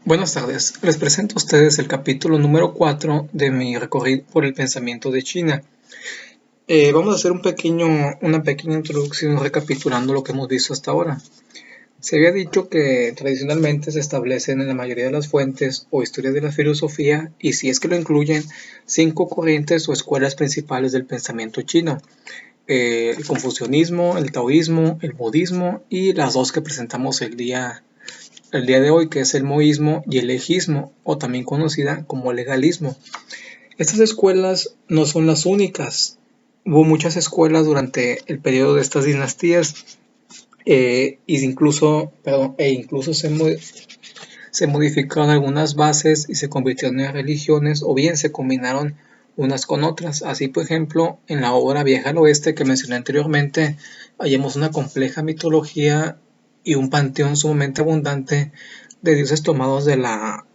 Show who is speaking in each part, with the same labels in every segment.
Speaker 1: Buenas tardes, les presento a ustedes el capítulo número 4 de mi recorrido por el pensamiento de China. Vamos a hacer una pequeña introducción recapitulando lo que hemos visto hasta ahora. Se había dicho que tradicionalmente se establecen en la mayoría de las fuentes o historias de la filosofía, y si es que lo incluyen, 5 corrientes o escuelas principales del pensamiento chino: el confucianismo, el taoísmo, el budismo y las dos que presentamos el día de hoy, que es el moísmo y el ejismo, o también conocida como legalismo. Estas escuelas no son las únicas. Hubo muchas escuelas durante el periodo de estas dinastías, incluso se modificaron algunas bases y se convirtieron en religiones, o bien se combinaron unas con otras. Así, por ejemplo, en la obra Viaje al Oeste que mencioné anteriormente, hallamos una compleja mitología y un panteón sumamente abundante de dioses tomados de la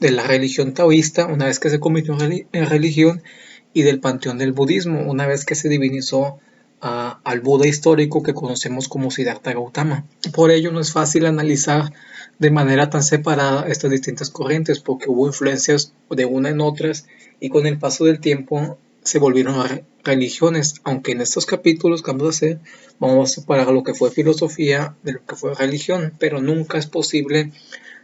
Speaker 1: religión taoísta, una vez que se convirtió en religión, y del panteón del budismo, una vez que se divinizó al Buda histórico que conocemos como Siddhartha Gautama. Por ello no es fácil analizar de manera tan separada estas distintas corrientes, porque hubo influencias de una en otras y con el paso del tiempo se volvieron religiones, aunque en estos capítulos que vamos a hacer vamos a separar lo que fue filosofía de lo que fue religión, pero nunca es posible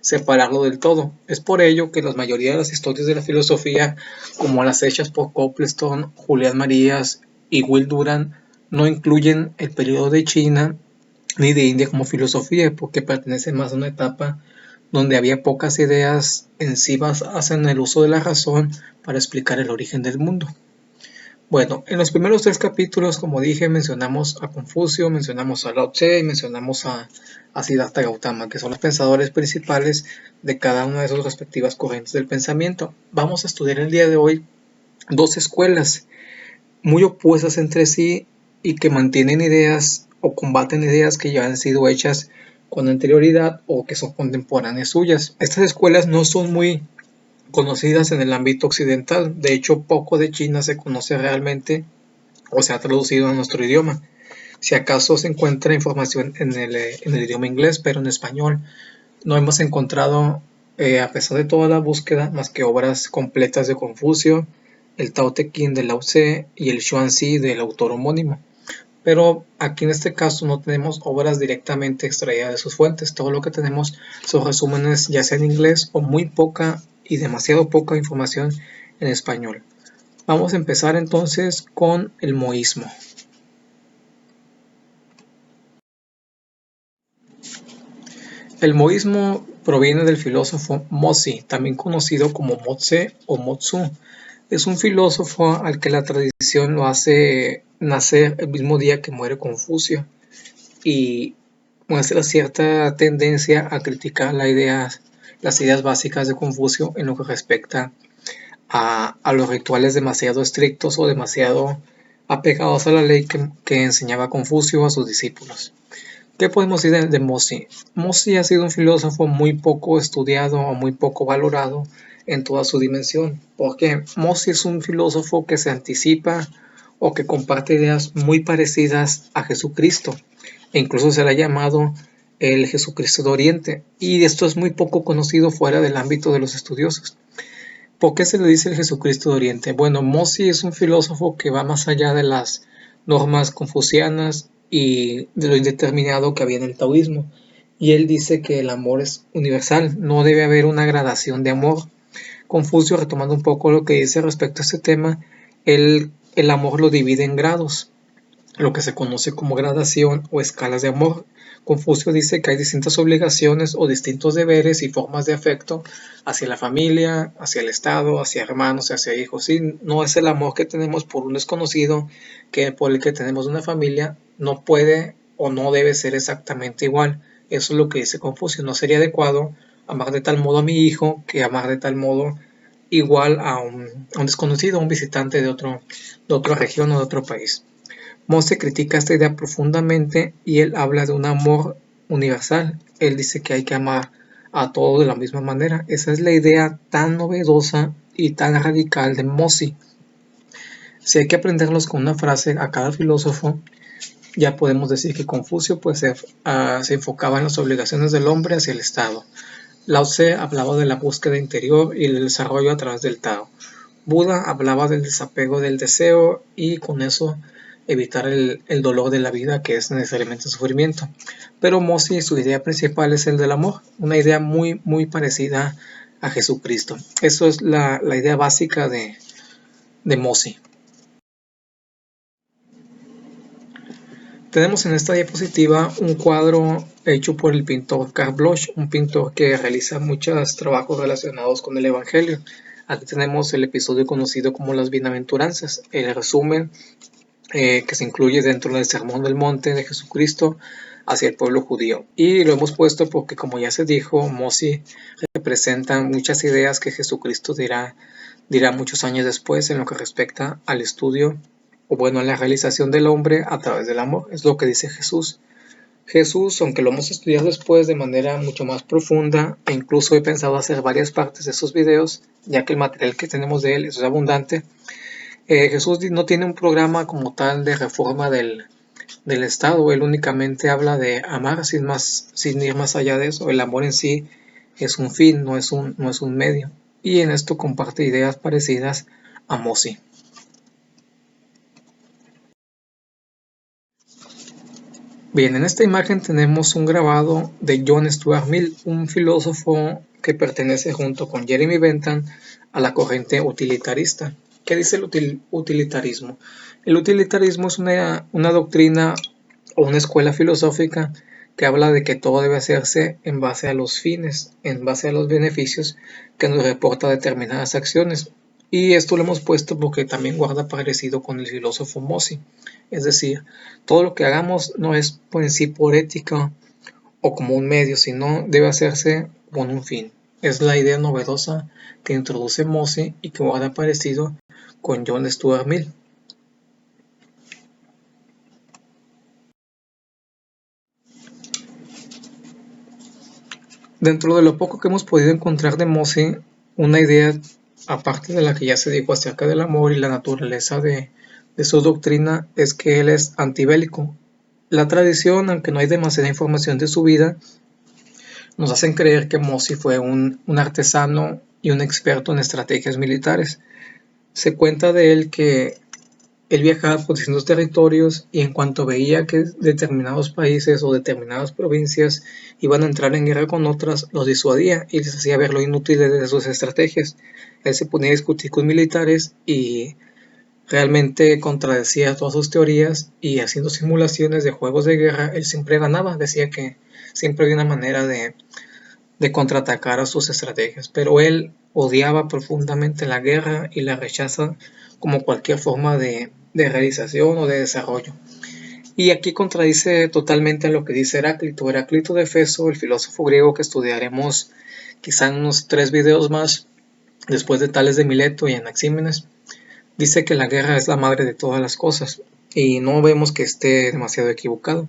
Speaker 1: separarlo del todo. Es por ello que la mayoría de las historias de la filosofía, como las hechas por Copleston, Julián Marías y Will Durant, no incluyen el periodo de China ni de India como filosofía, porque pertenece más a una etapa donde había pocas ideas en sí basadas en el uso de la razón para explicar el origen del mundo. Bueno, en los primeros 3 capítulos, como dije, mencionamos a Confucio, mencionamos a Lao Tse y mencionamos a Siddhartha Gautama, que son los pensadores principales de cada una de sus respectivas corrientes del pensamiento. Vamos a estudiar el día de hoy dos escuelas muy opuestas entre sí y que mantienen ideas o combaten ideas que ya han sido hechas con anterioridad o que son contemporáneas suyas. Estas escuelas no son muy conocidas en el ámbito occidental. De hecho, poco de China se conoce realmente o se ha traducido a nuestro idioma. Si acaso se encuentra información en el idioma inglés, pero en español no hemos encontrado, a pesar de toda la búsqueda, más que obras completas de Confucio, el Tao Te Ching de Lao Tse y el Xuanzi del autor homónimo. Pero aquí en este caso no tenemos obras directamente extraídas de sus fuentes. Todo lo que tenemos son resúmenes, ya sea en inglés o muy poca y demasiado poca información en español. Vamos a empezar entonces con el moísmo. El moísmo proviene del filósofo Mozi, también conocido como Mo-tse o Mo-tzu. Es un filósofo al que la tradición lo hace nacer el mismo día que muere Confucio, y muestra cierta tendencia a criticar las ideas básicas de Confucio en lo que respecta a los rituales demasiado estrictos o demasiado apegados a la ley que enseñaba Confucio a sus discípulos. ¿Qué podemos decir de Mozi? Mozi ha sido un filósofo muy poco estudiado o muy poco valorado en toda su dimensión, porque Mozi es un filósofo que se anticipa o que comparte ideas muy parecidas a Jesucristo, e incluso se le ha llamado el Jesucristo de Oriente, y esto es muy poco conocido fuera del ámbito de los estudiosos. ¿Por qué se le dice el Jesucristo de Oriente? Bueno, Mozi es un filósofo que va más allá de las normas confucianas y de lo indeterminado que había en el taoísmo. Y él dice que el amor es universal, no debe haber una gradación de amor. Confucio, retomando un poco lo que dice respecto a este tema, el amor lo divide en grados, lo que se conoce como gradación o escalas de amor. Confucio dice que hay distintas obligaciones o distintos deberes y formas de afecto hacia la familia, hacia el Estado, hacia hermanos, hacia hijos. Y no es el amor que tenemos por un desconocido que por el que tenemos una familia, no puede o no debe ser exactamente igual. Eso es lo que dice Confucio. No sería adecuado amar de tal modo a mi hijo que amar de tal modo igual a un desconocido, a un visitante de otra región o de otro país. Mose critica esta idea profundamente y él habla de un amor universal. Él dice que hay que amar a todos de la misma manera. Esa es la idea tan novedosa y tan radical de Mose. Si hay que aprenderlos con una frase a cada filósofo, ya podemos decir que Confucio pues, se enfocaba en las obligaciones del hombre hacia el Estado. Lao Tse hablaba de la búsqueda interior y el desarrollo a través del Tao. Buda hablaba del desapego del deseo y con eso evitar el dolor de la vida, que es necesariamente sufrimiento. Pero Mozi, su idea principal es el del amor, una idea muy parecida a Jesucristo. Eso es la idea básica de Mozi. Tenemos en esta diapositiva un cuadro hecho por el pintor Karl Bloch, un pintor que realiza muchos trabajos relacionados con el Evangelio. Aquí tenemos el episodio conocido como las bienaventuranzas, el resumen que se incluye dentro del Sermón del Monte de Jesucristo hacia el pueblo judío. Y lo hemos puesto porque, como ya se dijo, Mozi representa muchas ideas que Jesucristo dirá muchos años después en lo que respecta al estudio o bueno, a la realización del hombre a través del amor. Es lo que dice Jesús. Jesús, aunque lo hemos estudiado después de manera mucho más profunda, e incluso he pensado hacer varias partes de esos videos, ya que el material que tenemos de él es abundante. Jesús no tiene un programa como tal de reforma del Estado. Él únicamente habla de amar sin ir más allá de eso. El amor en sí es un fin, no es un medio. Y en esto comparte ideas parecidas a Mozi. Bien, en esta imagen tenemos un grabado de John Stuart Mill, un filósofo que pertenece junto con Jeremy Bentham a la corriente utilitarista. ¿Qué dice el utilitarismo? El utilitarismo es una doctrina o una escuela filosófica que habla de que todo debe hacerse en base a los fines, en base a los beneficios que nos reporta determinadas acciones. Y esto lo hemos puesto porque también guarda parecido con el filósofo Mozi. Es decir, todo lo que hagamos no es en sí por ética o como un medio, sino debe hacerse con un fin. Es la idea novedosa que introduce Mozi y que guarda parecido con John Stuart Mill. Dentro de lo poco que hemos podido encontrar de Mozi, una idea aparte de la que ya se dijo acerca del amor y la naturaleza de su doctrina, es que él es antibélico. La tradición, aunque no hay demasiada información de su vida, nos hacen creer que Mozi fue un artesano y un experto en estrategias militares. Se cuenta de él que él viajaba por distintos territorios y en cuanto veía que determinados países o determinadas provincias iban a entrar en guerra con otras, los disuadía y les hacía ver lo inútil de sus estrategias. Él se ponía a discutir con militares y realmente contradecía todas sus teorías, y haciendo simulaciones de juegos de guerra, él siempre ganaba. Decía que siempre había una manera de contraatacar a sus estrategias, pero él odiaba profundamente la guerra y la rechaza como cualquier forma de realización o de desarrollo. Y aquí contradice totalmente a lo que dice Heráclito. Heráclito de Éfeso, el filósofo griego que estudiaremos quizá en unos 3 videos más, después de Tales de Mileto y Anaxímenes, dice que la guerra es la madre de todas las cosas, y no vemos que esté demasiado equivocado.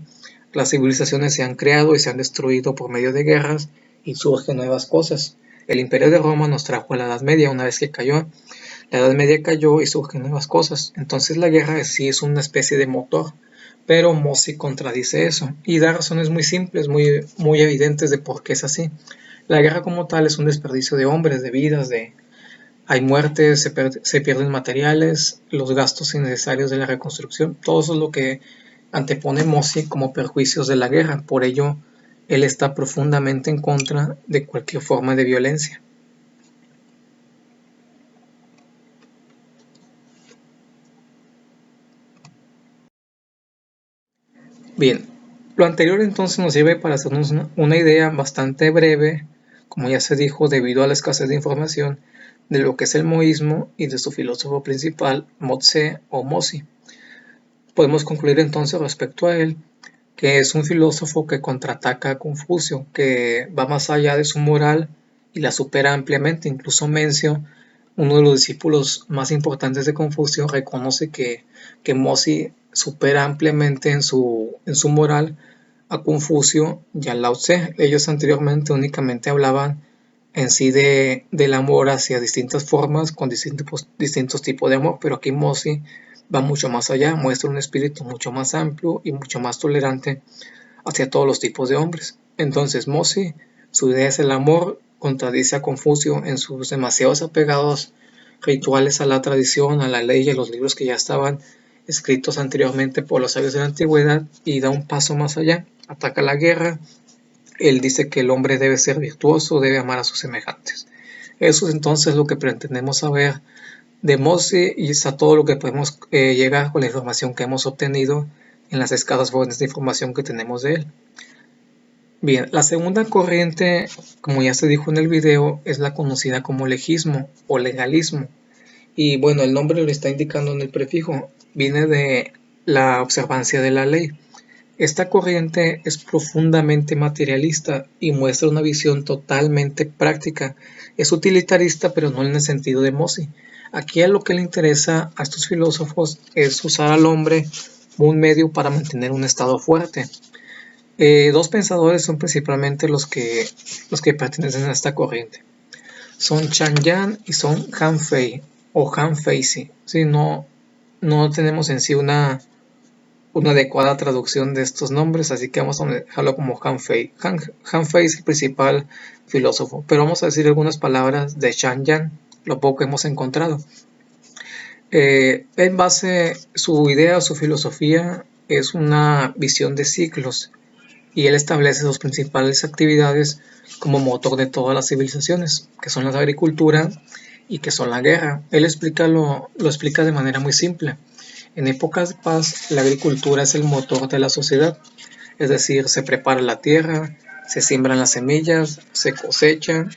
Speaker 1: Las civilizaciones se han creado y se han destruido por medio de guerras y surgen nuevas cosas. El Imperio de Roma nos trajo a la Edad Media. Una vez que cayó, la Edad Media cayó y surgen nuevas cosas. Entonces la guerra sí es una especie de motor, pero Mozi contradice eso y da razones muy simples, muy evidentes de por qué es así. La guerra como tal es un desperdicio de hombres, de vidas, hay muertes, se pierden materiales, los gastos innecesarios de la reconstrucción. Todo eso es lo que antepone Mozi como perjuicios de la guerra. Por ello, él está profundamente en contra de cualquier forma de violencia. Bien, lo anterior entonces nos sirve para hacernos una idea bastante breve, como ya se dijo, debido a la escasez de información, de lo que es el moísmo y de su filósofo principal, Mo-Tse o Mozi. Podemos concluir entonces respecto a él que es un filósofo que contraataca a Confucio, que va más allá de su moral y la supera ampliamente. Incluso Mencio, uno de los discípulos más importantes de Confucio, reconoce que Mozi supera ampliamente en su moral a Confucio y a Lao Tse. Ellos anteriormente únicamente hablaban en sí del amor hacia distintas formas, con distintos tipos de amor, pero aquí Mozi va mucho más allá, muestra un espíritu mucho más amplio y mucho más tolerante hacia todos los tipos de hombres. Entonces Mozi, su idea es el amor contradice a Confucio en sus demasiados apegados rituales a la tradición, a la ley y a los libros que ya estaban escritos anteriormente por los sabios de la antigüedad, y da un paso más allá, ataca la guerra. Él dice que el hombre debe ser virtuoso, debe amar a sus semejantes. Eso es entonces lo que pretendemos saber de Mose, y es a todo lo que podemos llegar con la información que hemos obtenido en las escasas fuentes de información que tenemos de él. Bien, la segunda corriente, como ya se dijo en el video, es la conocida como legismo o legalismo. Y bueno, el nombre lo está indicando en el prefijo, viene de la observancia de la ley. Esta corriente es profundamente materialista y muestra una visión totalmente práctica. Es utilitarista, pero no en el sentido de Mose. Aquí a lo que le interesa a estos filósofos es usar al hombre como un medio para mantener un estado fuerte. Dos pensadores son principalmente los que pertenecen a esta corriente. Son Chan Yan y son Han Fei o Han Feizi. Sí, no tenemos en sí una adecuada traducción de estos nombres, así que vamos a dejarlo como Han Fei. Han Fei es el principal filósofo, pero vamos a decir algunas palabras de Chan Yan, lo poco que hemos encontrado. En base, su idea o su filosofía es una visión de ciclos, y él establece sus principales actividades como motor de todas las civilizaciones, que son la agricultura y que son la guerra. Él lo explica de manera muy simple. En épocas de paz, la agricultura es el motor de la sociedad, es decir, se prepara la tierra, se siembran las semillas, se cosecha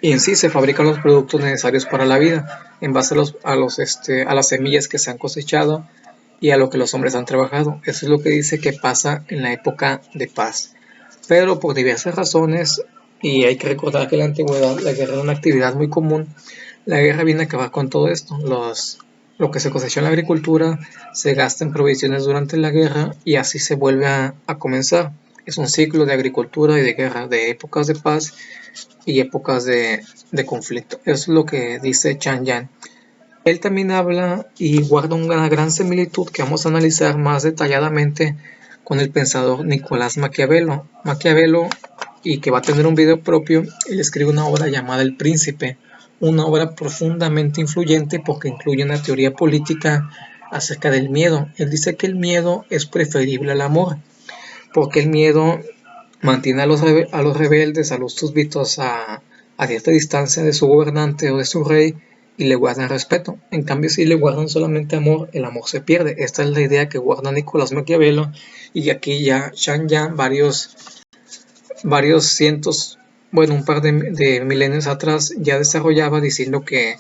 Speaker 1: y en sí se fabrican los productos necesarios para la vida, en base a las semillas que se han cosechado y a lo que los hombres han trabajado. Eso es lo que dice que pasa en la época de paz. Pero por diversas razones, y hay que recordar que en la antigüedad la guerra era una actividad muy común, la guerra viene a acabar con todo esto. Lo que se cosechó en la agricultura se gasta en provisiones durante la guerra y así se vuelve a comenzar. Es un ciclo de agricultura y de guerra, de épocas de paz y épocas de conflicto. Eso es lo que dice Chan Yan. Él también habla y guarda una gran similitud que vamos a analizar más detalladamente con el pensador Nicolás Maquiavelo. Maquiavelo, y que va a tener un video propio, él escribe una obra llamada El Príncipe, una obra profundamente influyente porque incluye una teoría política acerca del miedo. Él dice que el miedo es preferible al amor, porque el miedo mantiene a los rebeldes, a los súbditos a cierta distancia de su gobernante o de su rey, y le guardan respeto. En cambio, si le guardan solamente amor, el amor se pierde. Esta es la idea que guarda Nicolás Maquiavelo, y aquí ya Chan Yan varios cientos, bueno, un par de milenios atrás ya desarrollaba diciendo que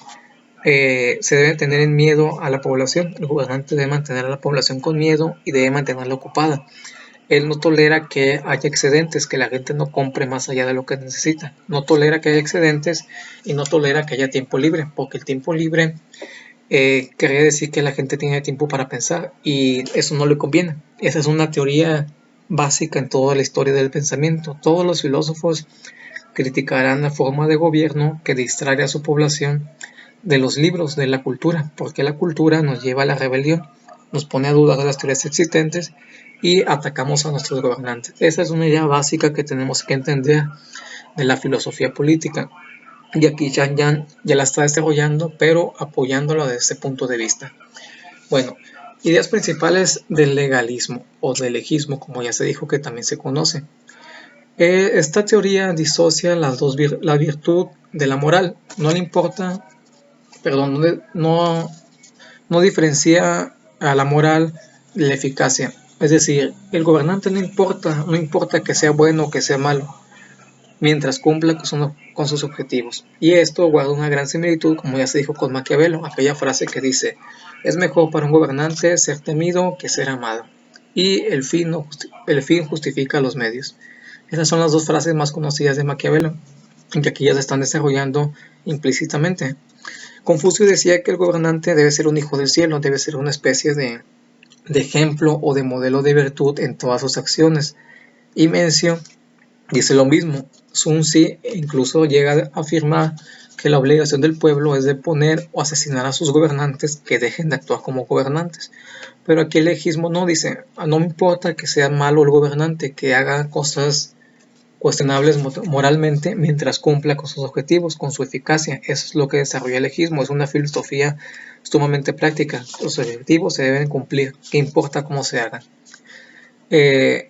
Speaker 1: se debe tener en miedo a la población. El gobernante debe mantener a la población con miedo y debe mantenerla ocupada. Él no tolera que haya excedentes, que la gente no compre más allá de lo que necesita. No tolera que haya excedentes y no tolera que haya tiempo libre, porque el tiempo libre quiere decir que la gente tiene tiempo para pensar y eso no le conviene. Esa es una teoría básica en toda la historia del pensamiento. Todos los filósofos criticarán la forma de gobierno que distrae a su población de los libros, de la cultura, porque la cultura nos lleva a la rebelión, nos pone a dudar de las teorías existentes y atacamos a nuestros gobernantes. Esa es una idea básica que tenemos que entender de la filosofía política. Y aquí Chan Yan ya la está desarrollando, pero apoyándola desde ese punto de vista. Bueno, ideas principales del legalismo o del legismo, como ya se dijo que también se conoce. Esta teoría disocia la virtud de la moral. No le importa, perdón, no diferencia a la moral de la eficacia. Es decir, el gobernante no importa que sea bueno o que sea malo, mientras cumpla con sus objetivos. Y esto guarda una gran similitud, como ya se dijo con Maquiavelo, aquella frase que dice: es mejor para un gobernante ser temido que ser amado. Y el fin justifica los medios. Esas son las dos frases más conocidas de Maquiavelo, que aquí ya se están desarrollando implícitamente. Confucio decía que el gobernante debe ser un hijo del cielo, debe ser una especie de ejemplo o de modelo de virtud en todas sus acciones. Y Mencio dice lo mismo. Sun Tzu incluso llega a afirmar que la obligación del pueblo es deponer o asesinar a sus gobernantes que dejen de actuar como gobernantes. Pero aquí el legismo no dice: no me importa que sea malo el gobernante, que haga cosas cuestionables moralmente mientras cumpla con sus objetivos, con su eficacia. Eso es lo que desarrolla el egismo, es una filosofía sumamente práctica. Los objetivos se deben cumplir, qué importa cómo se hagan.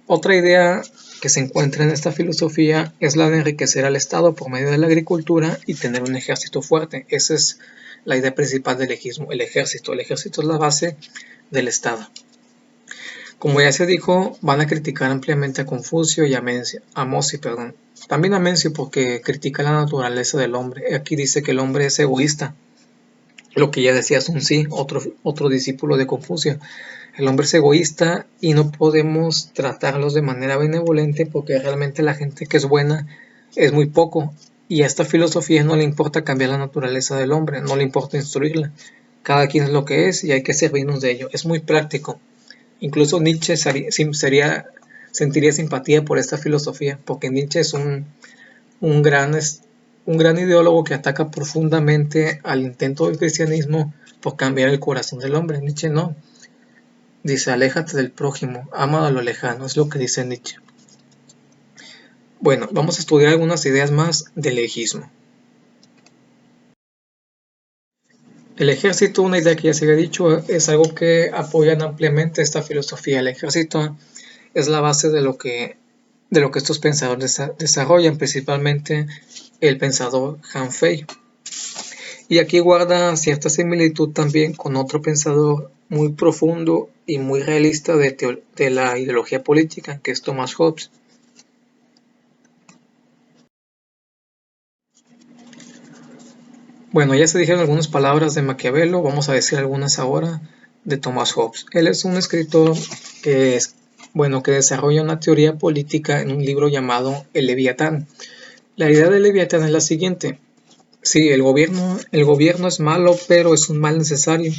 Speaker 1: Otra idea que se encuentra en esta filosofía es la de enriquecer al Estado por medio de la agricultura y tener un ejército fuerte. Esa es la idea principal del egismo, el ejército. El ejército es la base del Estado. Como ya se dijo, van a criticar ampliamente a Confucio y a Mozi, también a Mencio porque critica la naturaleza del hombre. Aquí dice que el hombre es egoísta, lo que ya decía Sun Tzu, otro discípulo de Confucio. El hombre es egoísta y no podemos tratarlos de manera benevolente porque realmente la gente que es buena es muy poco. Y a esta filosofía no le importa cambiar la naturaleza del hombre, no le importa instruirla. Cada quien es lo que es y hay que servirnos de ello. Es muy práctico. Incluso Nietzsche sentiría simpatía por esta filosofía, porque Nietzsche es un gran ideólogo que ataca profundamente al intento del cristianismo por cambiar el corazón del hombre. Nietzsche no. Dice, aléjate del prójimo, ama a lo lejano, es lo que dice Nietzsche. Bueno, vamos a estudiar algunas ideas más del egismo. El ejército, una idea que ya se había dicho, es algo que apoyan ampliamente esta filosofía. El ejército es la base de lo que estos pensadores desarrollan, principalmente el pensador Han Fei. Y aquí guarda cierta similitud también con otro pensador muy profundo y muy realista de la ideología política, que es Thomas Hobbes. Bueno, ya se dijeron algunas palabras de Maquiavelo, vamos a decir algunas ahora de Thomas Hobbes. Él es un escritor que desarrolla una teoría política en un libro llamado El Leviatán. La idea del Leviatán es la siguiente. Sí, el gobierno es malo, pero es un mal necesario.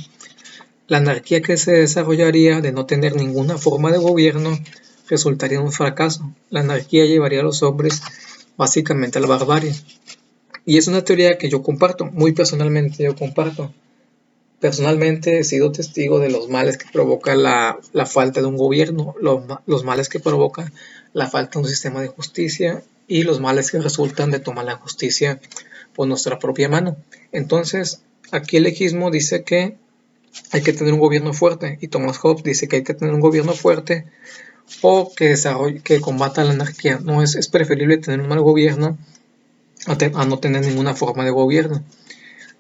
Speaker 1: La anarquía que se desarrollaría de no tener ninguna forma de gobierno resultaría en un fracaso. La anarquía llevaría a los hombres básicamente a la barbarie. Y es una teoría que yo comparto, muy personalmente yo comparto. Personalmente he sido testigo de los males que provoca la falta de un gobierno, los males que provoca la falta de un sistema de justicia y los males que resultan de tomar la justicia por nuestra propia mano. Entonces, aquí el egismo dice que hay que tener un gobierno fuerte y Thomas Hobbes dice que hay que tener un gobierno fuerte o que combata la anarquía. No es preferible tener un mal gobierno a no tener ninguna forma de gobierno.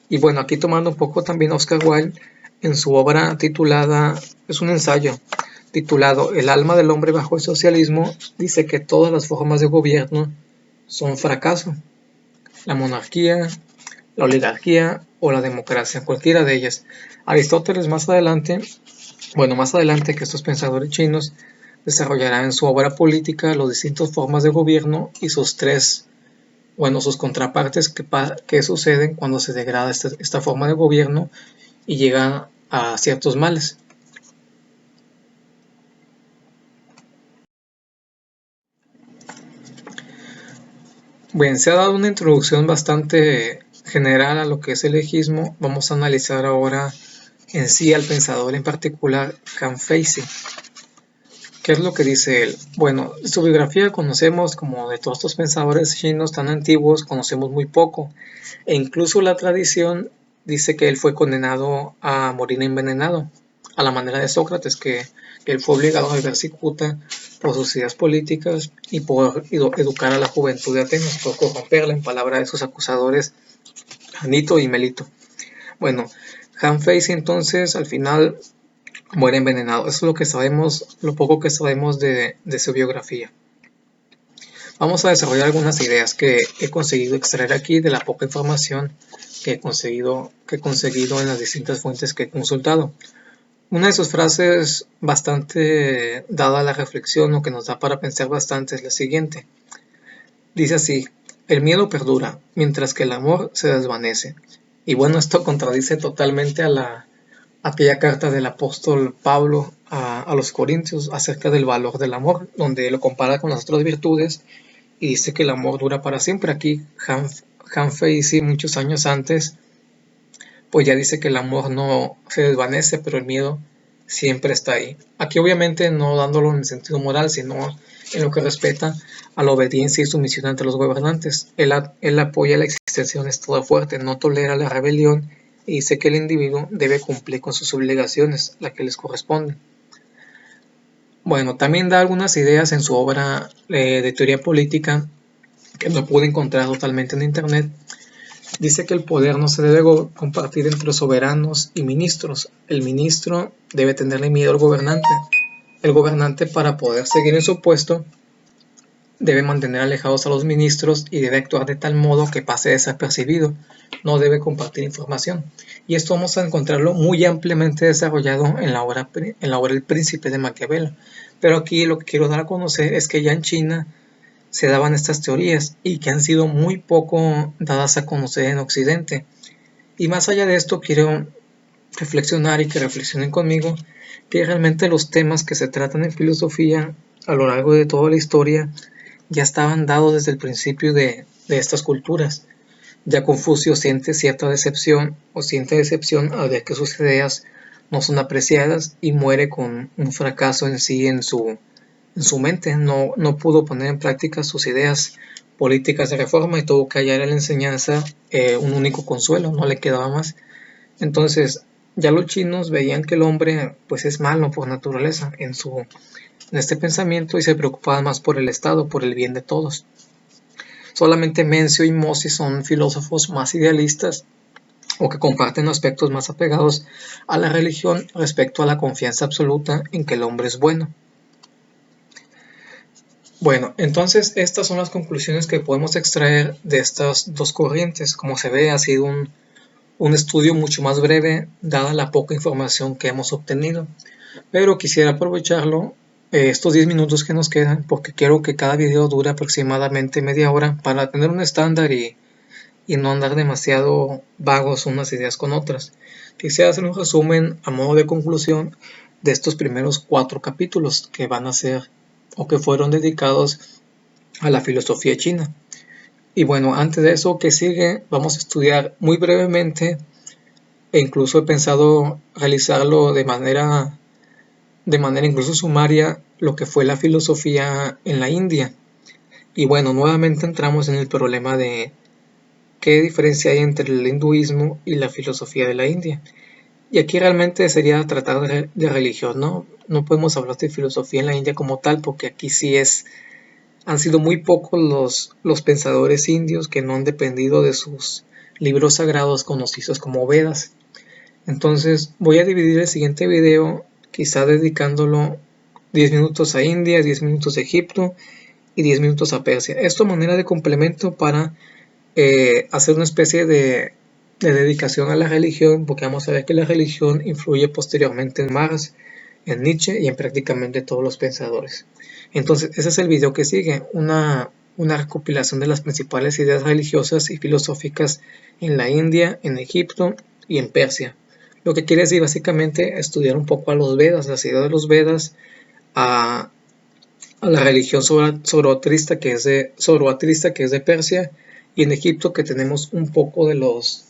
Speaker 1: Y bueno, aquí tomando un poco también Oscar Wilde en su obra titulada, es un ensayo titulado El alma del hombre bajo el socialismo, dice que todas las formas de gobierno son fracaso. La monarquía, la oligarquía o la democracia, cualquiera de ellas. Aristóteles más adelante que estos pensadores chinos desarrollarán en su obra política las distintas formas de gobierno y sus contrapartes que suceden cuando se degrada esta forma de gobierno y llega a ciertos males. Bien, se ha dado una introducción bastante general a lo que es el egismo. Vamos a analizar ahora en sí al pensador, en particular Han Fei. ¿Qué es lo que dice él? Bueno, su biografía conocemos, como de todos estos pensadores chinos tan antiguos, conocemos muy poco. E incluso la tradición dice que él fue condenado a morir envenenado, a la manera de Sócrates, que él fue obligado a beber cicuta por sus ideas políticas y por educar a la juventud de Atenas, por corromperla, en palabra de sus acusadores Anito y Melito. Bueno, Han Fei entonces al final muere envenenado. Eso es lo que sabemos, lo poco que sabemos de su biografía. Vamos a desarrollar algunas ideas que he conseguido extraer aquí de la poca información que he conseguido en las distintas fuentes que he consultado. Una de sus frases bastante dada a la reflexión o que nos da para pensar bastante es la siguiente. Dice así: el miedo perdura, mientras que el amor se desvanece. Y bueno, esto contradice totalmente a aquella carta del apóstol Pablo a los Corintios acerca del valor del amor, donde lo compara con las otras virtudes y dice que el amor dura para siempre. Aquí Han Fei, muchos años antes, pues ya dice que el amor no se desvanece, pero el miedo siempre está ahí. Aquí obviamente no dándolo en el sentido moral, sino en lo que respecta a la obediencia y sumisión ante los gobernantes. Él apoya la existencia de un Estado fuerte, no tolera la rebelión y dice que el individuo debe cumplir con sus obligaciones, las que les corresponden. Bueno, también da algunas ideas en su obra de teoría política que no pude encontrar totalmente en internet. Dice que el poder no se debe compartir entre soberanos y ministros. El ministro debe tenerle miedo al gobernante. El gobernante, para poder seguir en su puesto, debe mantener alejados a los ministros y debe actuar de tal modo que pase desapercibido. No debe compartir información. Y esto vamos a encontrarlo muy ampliamente desarrollado en la obra El Príncipe de Maquiavelo. Pero aquí lo que quiero dar a conocer es que ya en China se daban estas teorías y que han sido muy poco dadas a conocer en Occidente. Y más allá de esto, quiero reflexionar y que reflexionen conmigo que realmente los temas que se tratan en filosofía a lo largo de toda la historia ya estaban dados desde el principio de estas culturas. Ya Confucio siente cierta decepción o siente decepción al ver que sus ideas no son apreciadas y muere con un fracaso en sí en su mente. No pudo poner en práctica sus ideas políticas de reforma y tuvo que hallar en la enseñanza un único consuelo, no le quedaba más. Entonces ya los chinos veían que el hombre pues es malo por naturaleza en este pensamiento y se preocupaban más por el Estado, por el bien de todos. Solamente Mencio y Mossi son filósofos más idealistas o que comparten aspectos más apegados a la religión respecto a la confianza absoluta en que el hombre es bueno. Bueno, entonces estas son las conclusiones que podemos extraer de estas dos corrientes. Como se ve, ha sido un estudio mucho más breve, dada la poca información que hemos obtenido. Pero quisiera aprovecharlo, estos 10 minutos que nos quedan, porque quiero que cada video dure aproximadamente media hora para tener un estándar y no andar demasiado vagos unas ideas con otras. Quisiera hacer un resumen a modo de conclusión de estos primeros 4 capítulos que van a ser o que fueron dedicados a la filosofía china. Y bueno, antes de eso que sigue, vamos a estudiar muy brevemente, e incluso he pensado realizarlo de manera incluso sumaria, lo que fue la filosofía en la India. Y bueno, nuevamente entramos en el problema de qué diferencia hay entre el hinduismo y la filosofía de la India. Y aquí realmente sería tratar de religión, ¿no? No podemos hablar de filosofía en la India como tal, porque aquí sí han sido muy pocos los pensadores indios que no han dependido de sus libros sagrados conocidos como Vedas. Entonces voy a dividir el siguiente video, quizá dedicándolo 10 minutos a India, 10 minutos a Egipto y 10 minutos a Persia. Esto a manera de complemento para hacer una especie de dedicación a la religión, porque vamos a ver que la religión influye posteriormente en Marx, en Nietzsche y en prácticamente todos los pensadores. Entonces ese es el video que sigue, una recopilación de las principales ideas religiosas y filosóficas en la India, en Egipto y en Persia. Lo que quiere decir básicamente estudiar un poco a los Vedas, las ideas de los Vedas, a la religión zoroastrista que es de Persia, y en Egipto que tenemos un poco de los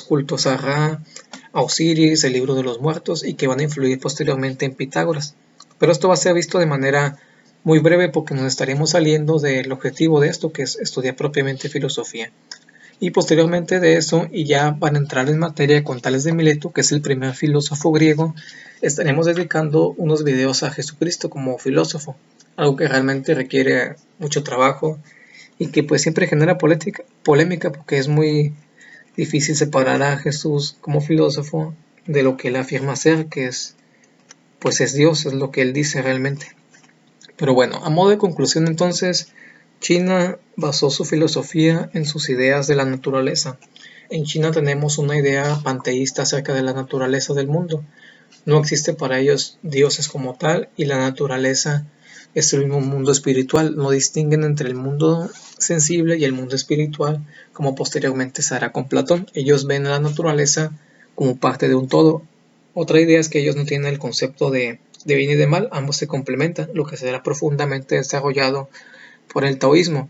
Speaker 1: cultos a Ra, a Osiris, el libro de los muertos, y que van a influir posteriormente en Pitágoras. Pero esto va a ser visto de manera muy breve porque nos estaríamos saliendo del objetivo de esto, que es estudiar propiamente filosofía. Y posteriormente de eso, y ya van a entrar en materia con Tales de Mileto, que es el primer filósofo griego, estaremos dedicando unos videos a Jesucristo como filósofo, algo que realmente requiere mucho trabajo y que pues siempre genera polémica porque es muy difícil separar a Jesús como filósofo de lo que él afirma ser, que es Dios, es lo que él dice realmente. Pero bueno, a modo de conclusión entonces, China basó su filosofía en sus ideas de la naturaleza. En China tenemos una idea panteísta acerca de la naturaleza del mundo. No existe para ellos dioses como tal y la naturaleza es el mismo mundo espiritual. No distinguen entre el mundo sensible y el mundo espiritual, como posteriormente se hará con Platón. Ellos ven a la naturaleza como parte de un todo. Otra idea es que ellos no tienen el concepto de bien y de mal, ambos se complementan, lo que será profundamente desarrollado por el taoísmo.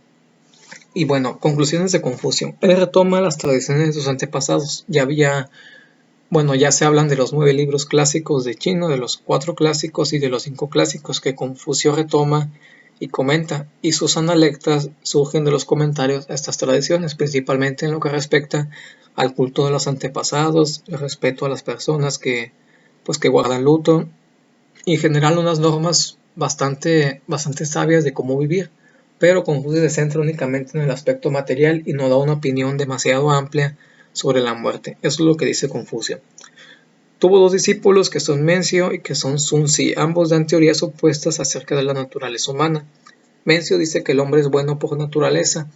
Speaker 1: Y bueno, conclusiones de Confucio. Él retoma las tradiciones de sus antepasados. Ya había Bueno, ya se hablan de los 9 libros clásicos de China, de los 4 clásicos y de los 5 clásicos que Confucio retoma y comenta, y sus analectas surgen de los comentarios a estas tradiciones, principalmente en lo que respecta al culto de los antepasados, el respeto a las personas que guardan luto, y en general unas normas bastante sabias de cómo vivir, pero Confucio se centra únicamente en el aspecto material y no da una opinión demasiado amplia sobre la muerte. Eso es lo que dice Confucio. Tuvo 2 discípulos que son Mencio y que son Sun Tzu. Ambos dan teorías opuestas acerca de la naturaleza humana. Mencio dice que el hombre es bueno por naturaleza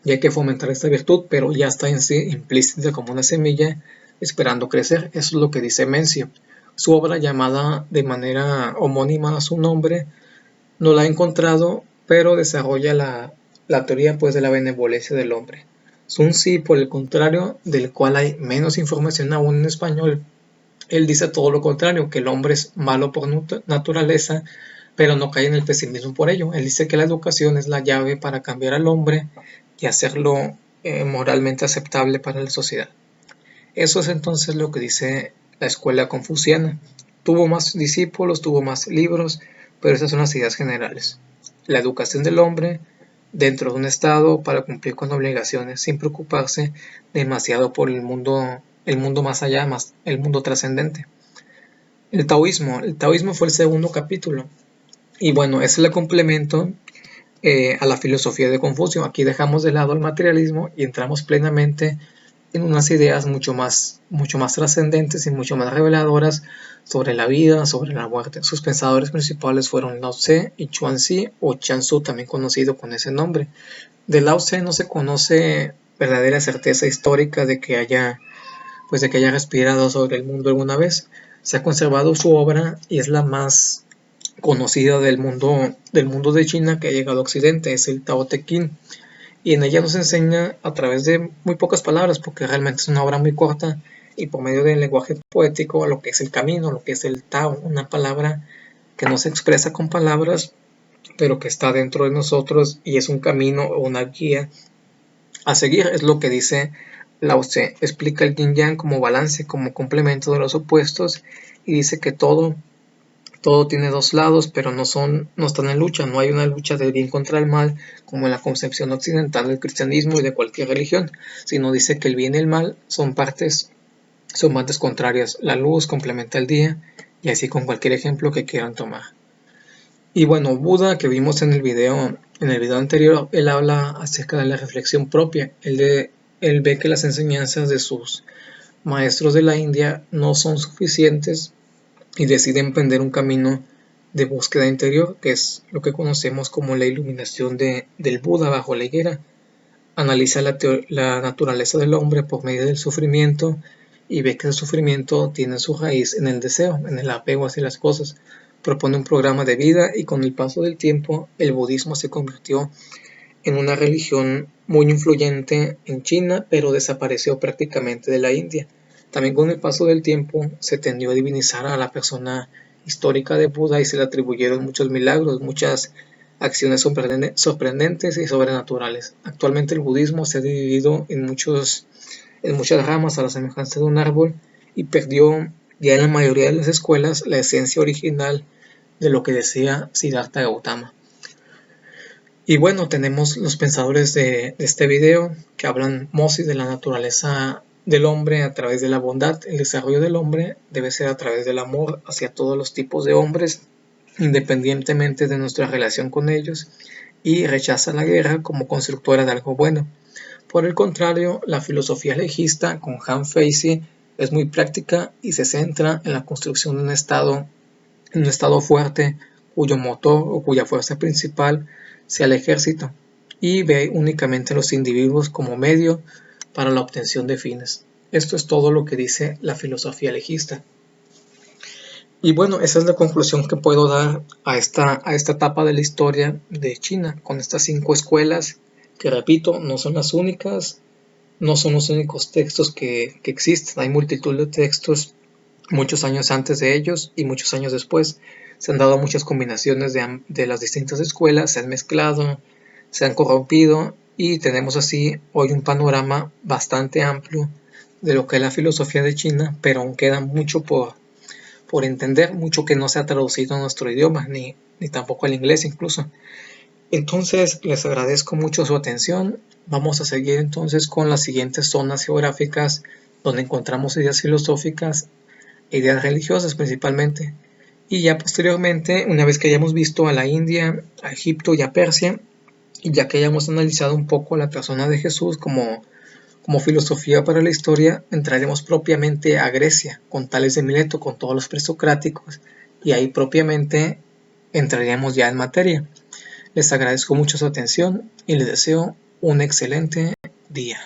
Speaker 1: y hay que fomentar esta virtud, pero ya está en sí implícita como una semilla esperando crecer. Eso es lo que dice Mencio. Su obra, llamada de manera homónima a su nombre, no la ha encontrado, pero desarrolla la teoría pues de la benevolencia del hombre. Sun Tzu, por el contrario, del cual hay menos información aún en español, él dice todo lo contrario, que el hombre es malo por naturaleza, pero no cae en el pesimismo por ello. Él dice que la educación es la llave para cambiar al hombre y hacerlo moralmente aceptable para la sociedad. Eso es entonces lo que dice la escuela confuciana. Tuvo más discípulos, tuvo más libros, pero esas son las ideas generales. La educación del hombre dentro de un estado para cumplir con obligaciones sin preocuparse demasiado por el mundo más allá, más el mundo trascendente. El taoísmo fue el segundo capítulo y bueno, es el complemento a la filosofía de Confucio. Aquí dejamos de lado el materialismo y entramos plenamente en unas ideas mucho más trascendentes y mucho más reveladoras sobre la vida, sobre la muerte. Sus pensadores principales fueron Lao Tse y Chuang Tzu, o Chan Tzu, también conocido con ese nombre. De Lao Tse no se conoce verdadera certeza histórica de que haya respirado sobre el mundo alguna vez. Se ha conservado su obra y es la más conocida del mundo de China que ha llegado a Occidente, es el Tao Te Ching, y en ella nos enseña a través de muy pocas palabras, porque realmente es una obra muy corta, y por medio del lenguaje poético, lo que es el camino, lo que es el Tao, una palabra que no se expresa con palabras, pero que está dentro de nosotros y es un camino o una guía a seguir. Es lo que dice Lao Tse. Explica el yin yang como balance, como complemento de los opuestos, y dice que todo tiene dos lados, pero no están en lucha. No hay una lucha del bien contra el mal, como en la concepción occidental del cristianismo y de cualquier religión, sino dice que el bien y el mal son partes contrarias. La luz complementa el día, y así con cualquier ejemplo que quieran tomar. Y bueno, Buda, que vimos en el video anterior, él habla acerca de la reflexión propia. Él ve que las enseñanzas de sus maestros de la India no son suficientes y decide emprender un camino de búsqueda interior, que es lo que conocemos como la iluminación del Buda bajo la higuera. Analiza la naturaleza del hombre por medio del sufrimiento y ve que el sufrimiento tiene su raíz en el deseo, en el apego hacia las cosas. Propone un programa de vida y con el paso del tiempo el budismo se convirtió en una religión muy influyente en China, pero desapareció prácticamente de la India. También con el paso del tiempo se tendió a divinizar a la persona histórica de Buda y se le atribuyeron muchos milagros, muchas acciones sorprendentes y sobrenaturales. Actualmente el budismo se ha dividido en muchas ramas a la semejanza de un árbol y perdió ya en la mayoría de las escuelas la esencia original de lo que decía Siddhartha Gautama. Y bueno, tenemos los pensadores de este video que hablan de la naturaleza del hombre a través de la bondad. El desarrollo del hombre debe ser a través del amor hacia todos los tipos de hombres, independientemente de nuestra relación con ellos, y rechaza la guerra como constructora de algo bueno. Por el contrario, la filosofía legista con Han Feizi es muy práctica y se centra en la construcción de un estado fuerte cuyo motor o cuya fuerza principal sea el ejército, y ve únicamente a los individuos como medio para la obtención de fines. Esto es todo lo que dice la filosofía legista. Y bueno, esa es la conclusión que puedo dar a esta etapa de la historia de China, con estas 5 escuelas, que repito, no son las únicas, no son los únicos textos que existen. Hay multitud de textos muchos años antes de ellos y muchos años después. Se han dado muchas combinaciones de las distintas escuelas, se han mezclado, se han corrompido y tenemos así hoy un panorama bastante amplio de lo que es la filosofía de China, pero aún queda mucho por entender, mucho que no se ha traducido a nuestro idioma, ni tampoco al inglés incluso. Entonces, les agradezco mucho su atención. Vamos a seguir entonces con las siguientes zonas geográficas donde encontramos ideas filosóficas e ideas religiosas principalmente. Y ya posteriormente, una vez que hayamos visto a la India, a Egipto y a Persia, y ya que hayamos analizado un poco la persona de Jesús como filosofía para la historia, entraremos propiamente a Grecia, con Tales de Mileto, con todos los presocráticos, y ahí propiamente entraremos ya en materia. Les agradezco mucho su atención y les deseo un excelente día.